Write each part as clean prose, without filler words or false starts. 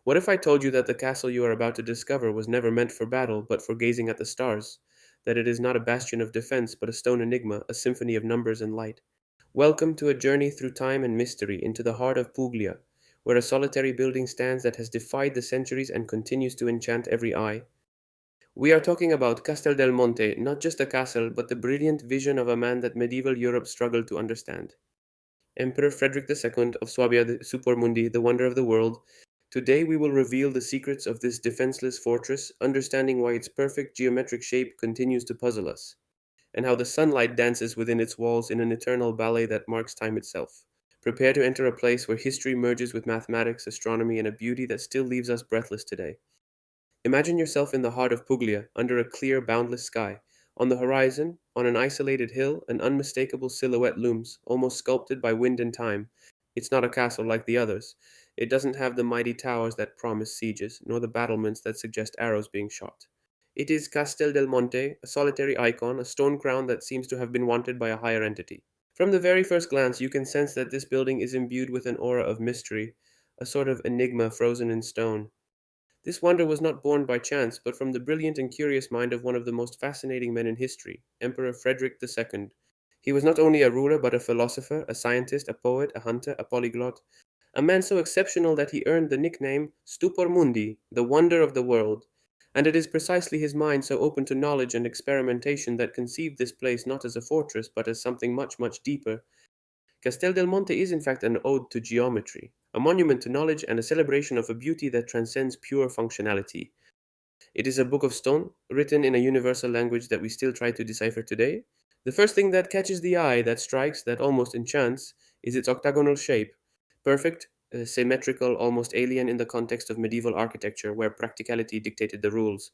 What if I told you that the castle you are about to discover was never meant for battle, but for gazing at the stars? That it is not a bastion of defense, but a stone enigma, a symphony of numbers and light? Welcome to a journey through time and mystery into the heart of Puglia, where a solitary building stands that has defied the centuries and continues to enchant every eye. We are talking about Castel del Monte, not just a castle, but the brilliant vision of a man that medieval Europe struggled to understand. Emperor Frederick II of Swabia Supermundi, the wonder of the world. Today we will reveal the secrets of this defenseless fortress, understanding why its perfect geometric shape continues to puzzle us, and how the sunlight dances within its walls in an eternal ballet that marks time itself. Prepare to enter a place where history merges with mathematics, astronomy, and a beauty that still leaves us breathless today. Imagine yourself in the heart of Puglia, under a clear, boundless sky. On the horizon, on an isolated hill, an unmistakable silhouette looms, almost sculpted by wind and time. It's not a castle like the others. It doesn't have the mighty towers that promise sieges, nor the battlements that suggest arrows being shot. It is Castel del Monte, a solitary icon, a stone crown that seems to have been wanted by a higher entity. From the very first glance, you can sense that this building is imbued with an aura of mystery, a sort of enigma frozen in stone. This wonder was not born by chance, but from the brilliant and curious mind of one of the most fascinating men in history, Emperor Frederick II. He was not only a ruler, but a philosopher, a scientist, a poet, a hunter, a polyglot, a man so exceptional that he earned the nickname Stupor Mundi, the wonder of the world. And it is precisely his mind so open to knowledge and experimentation that conceived this place not as a fortress, but as something much, much deeper. Castel del Monte is in fact an ode to geometry, a monument to knowledge and a celebration of a beauty that transcends pure functionality. It is a book of stone, written in a universal language that we still try to decipher today. The first thing that catches the eye, that strikes, that almost enchants, is its octagonal shape. Perfect, symmetrical, almost alien in the context of medieval architecture where practicality dictated the rules.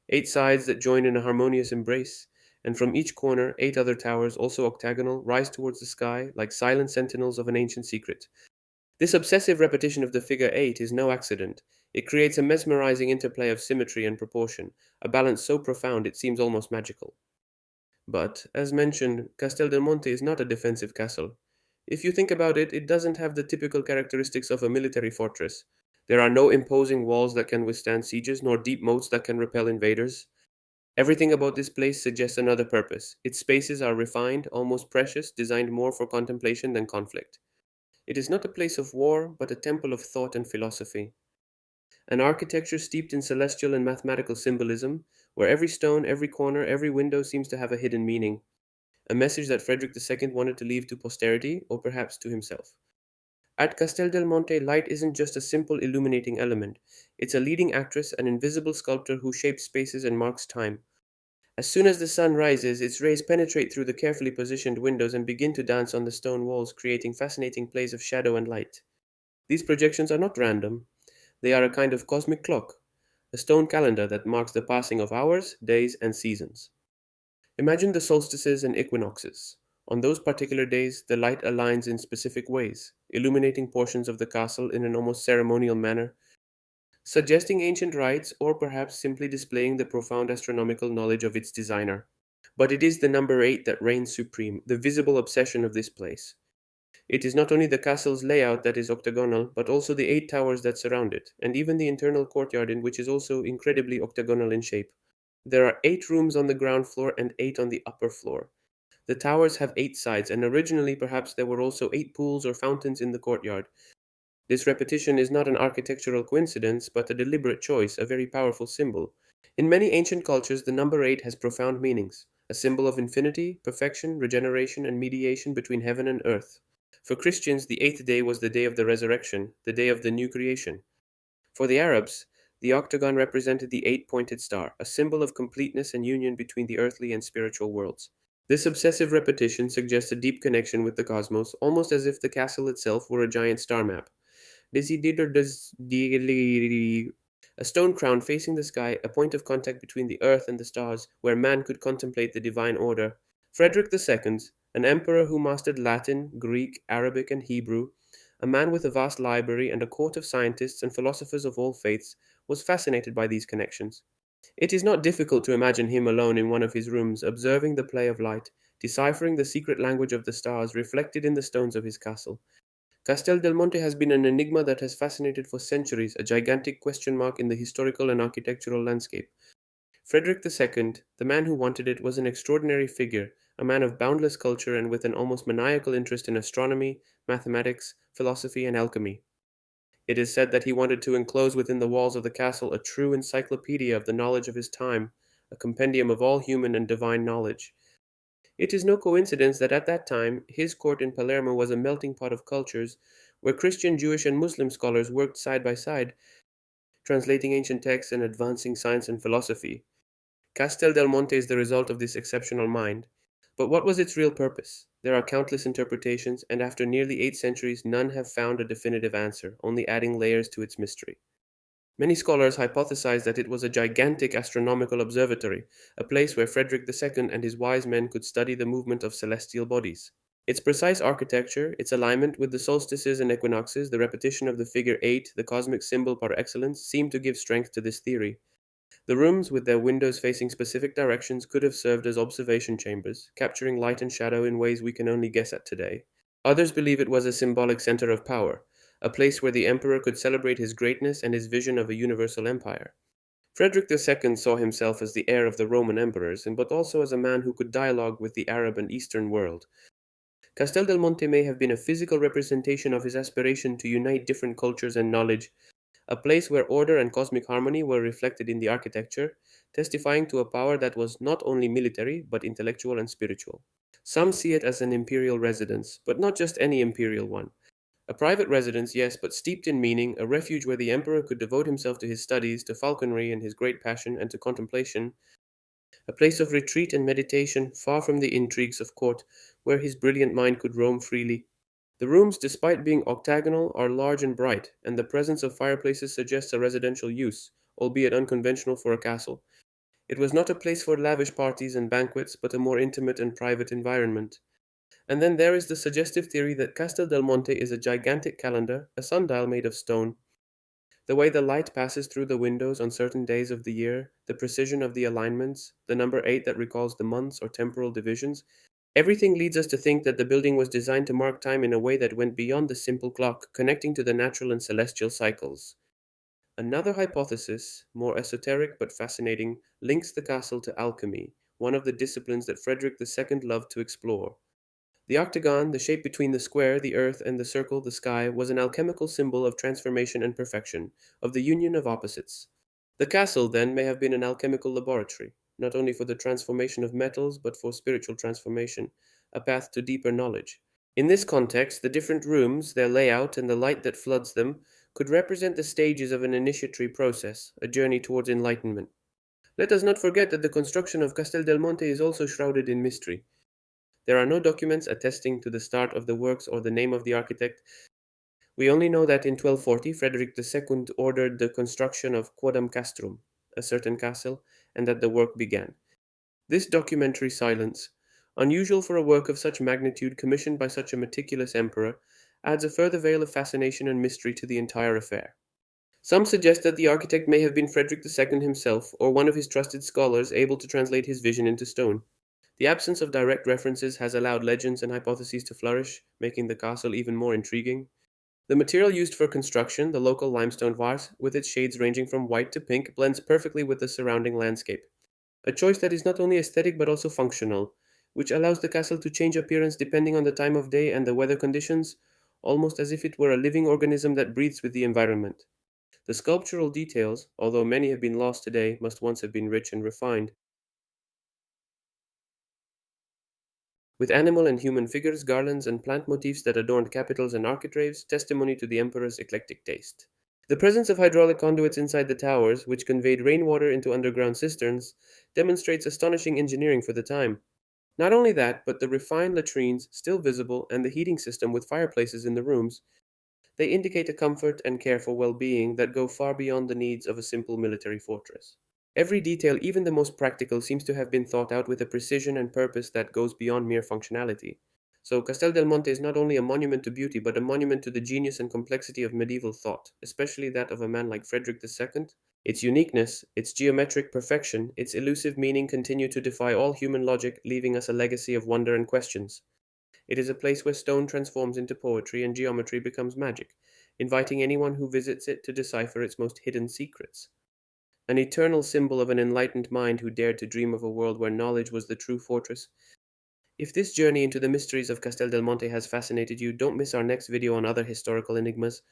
Eight sides that join in a harmonious embrace, and from each corner, eight other towers, also octagonal, rise towards the sky like silent sentinels of an ancient secret. This obsessive repetition of the figure eight is no accident. It creates a mesmerizing interplay of symmetry and proportion, a balance so profound it seems almost magical. But, as mentioned, Castel del Monte is not a defensive castle. If you think about it, it doesn't have the typical characteristics of a military fortress. There are no imposing walls that can withstand sieges, nor deep moats that can repel invaders. Everything about this place suggests another purpose. Its spaces are refined, almost precious, designed more for contemplation than conflict. It is not a place of war, but a temple of thought and philosophy. An architecture steeped in celestial and mathematical symbolism, where every stone, every corner, every window seems to have a hidden meaning. A message that Frederick II wanted to leave to posterity, or perhaps to himself. At Castel del Monte, light isn't just a simple illuminating element. It's a leading actress, an invisible sculptor who shapes spaces and marks time. As soon as the sun rises, its rays penetrate through the carefully positioned windows and begin to dance on the stone walls, creating fascinating plays of shadow and light. These projections are not random, they are a kind of cosmic clock, a stone calendar that marks the passing of hours, days, and seasons. Imagine the solstices and equinoxes. On those particular days, the light aligns in specific ways, illuminating portions of the castle in an almost ceremonial manner, suggesting ancient rites or perhaps simply displaying the profound astronomical knowledge of its designer. But it is the number 8 that reigns supreme, the visible obsession of this place. It is not only the castle's layout that is octagonal, but also the 8 towers that surround it, and even the internal courtyard in which is also incredibly octagonal in shape. There are 8 rooms on the ground floor and 8 on the upper floor. The towers have 8 sides, and originally perhaps there were also 8 pools or fountains in the courtyard. This repetition is not an architectural coincidence, but a deliberate choice, a very powerful symbol. In many ancient cultures, the number 8 has profound meanings, a symbol of infinity, perfection, regeneration, and mediation between heaven and earth. For Christians, the eighth day was the day of the resurrection, the day of the new creation. For the Arabs, the octagon represented the eight-pointed star, a symbol of completeness and union between the earthly and spiritual worlds. This obsessive repetition suggests a deep connection with the cosmos, almost as if the castle itself were a giant star map. Desidder a stone crown facing the sky, a point of contact between the earth and the stars, where man could contemplate the divine order. Frederick II, an emperor who mastered Latin, Greek, Arabic, and Hebrew, a man with a vast library and a court of scientists and philosophers of all faiths, was fascinated by these connections. It is not difficult to imagine him alone in one of his rooms, observing the play of light, deciphering the secret language of the stars reflected in the stones of his castle. Castel del Monte has been an enigma that has fascinated for centuries, a gigantic question mark in the historical and architectural landscape. Frederick II, the man who wanted it, was an extraordinary figure, a man of boundless culture and with an almost maniacal interest in astronomy, mathematics, philosophy, and alchemy. It is said that he wanted to enclose within the walls of the castle a true encyclopedia of the knowledge of his time, a compendium of all human and divine knowledge. It is no coincidence that at that time his court in Palermo was a melting pot of cultures, where Christian, Jewish, and Muslim scholars worked side by side, translating ancient texts and advancing science and philosophy. Castel del Monte is the result of this exceptional mind. But what was its real purpose? There are countless interpretations, and after nearly 8 centuries, none have found a definitive answer, only adding layers to its mystery. Many scholars hypothesize that it was a gigantic astronomical observatory, a place where Frederick II and his wise men could study the movement of celestial bodies. Its precise architecture, its alignment with the solstices and equinoxes, the repetition of the figure 8, the cosmic symbol par excellence, seem to give strength to this theory. The rooms, with their windows facing specific directions, could have served as observation chambers, capturing light and shadow in ways we can only guess at today. Others believe it was a symbolic center of power, a place where the emperor could celebrate his greatness and his vision of a universal empire. Frederick II saw himself as the heir of the Roman emperors, but also as a man who could dialogue with the Arab and Eastern world. Castel del Monte may have been a physical representation of his aspiration to unite different cultures and knowledge, a place where order and cosmic harmony were reflected in the architecture, testifying to a power that was not only military but intellectual and spiritual. Some see it as an imperial residence, but not just any imperial one. A private residence, yes, but steeped in meaning, a refuge where the emperor could devote himself to his studies, to falconry and his great passion, and to contemplation, a place of retreat and meditation, far from the intrigues of court, where his brilliant mind could roam freely. The rooms, despite being octagonal, are large and bright, and the presence of fireplaces suggests a residential use, albeit unconventional for a castle. It was not a place for lavish parties and banquets, but a more intimate and private environment. And then there is the suggestive theory that Castel del Monte is a gigantic calendar, a sundial made of stone. The way the light passes through the windows on certain days of the year, the precision of the alignments, the number 8 that recalls the months or temporal divisions, everything leads us to think that the building was designed to mark time in a way that went beyond the simple clock, connecting to the natural and celestial cycles. Another hypothesis, more esoteric but fascinating, links the castle to alchemy, one of the disciplines that Frederick II loved to explore. The octagon, the shape between the square, the earth, and the circle, the sky, was an alchemical symbol of transformation and perfection, of the union of opposites. The castle, then, may have been an alchemical laboratory, not only for the transformation of metals, but for spiritual transformation, a path to deeper knowledge. In this context, the different rooms, their layout, and the light that floods them could represent the stages of an initiatory process, a journey towards enlightenment. Let us not forget that the construction of Castel del Monte is also shrouded in mystery. There are no documents attesting to the start of the works or the name of the architect. We only know that in 1240 Frederick II ordered the construction of Quodam Castrum, a certain castle, and that the work began. This documentary silence, unusual for a work of such magnitude commissioned by such a meticulous emperor, adds a further veil of fascination and mystery to the entire affair. Some suggest that the architect may have been Frederick II himself, or one of his trusted scholars able to translate his vision into stone. The absence of direct references has allowed legends and hypotheses to flourish, making the castle even more intriguing. The material used for construction, the local limestone vase, with its shades ranging from white to pink, blends perfectly with the surrounding landscape. A choice that is not only aesthetic but also functional, which allows the castle to change appearance depending on the time of day and the weather conditions, almost as if it were a living organism that breathes with the environment. The sculptural details, although many have been lost today, must once have been rich and refined, with animal and human figures, garlands, and plant motifs that adorned capitals and architraves, testimony to the emperor's eclectic taste. The presence of hydraulic conduits inside the towers, which conveyed rainwater into underground cisterns, demonstrates astonishing engineering for the time. Not only that, but the refined latrines, still visible, and the heating system with fireplaces in the rooms, they indicate a comfort and care for well-being that go far beyond the needs of a simple military fortress. Every detail, even the most practical, seems to have been thought out with a precision and purpose that goes beyond mere functionality. So Castel del Monte is not only a monument to beauty, but a monument to the genius and complexity of medieval thought, especially that of a man like Frederick II. Its uniqueness, its geometric perfection, its elusive meaning continue to defy all human logic, leaving us a legacy of wonder and questions. It is a place where stone transforms into poetry and geometry becomes magic, inviting anyone who visits it to decipher its most hidden secrets. An eternal symbol of an enlightened mind who dared to dream of a world where knowledge was the true fortress. If this journey into the mysteries of Castel del Monte has fascinated you, don't miss our next video on other historical enigmas.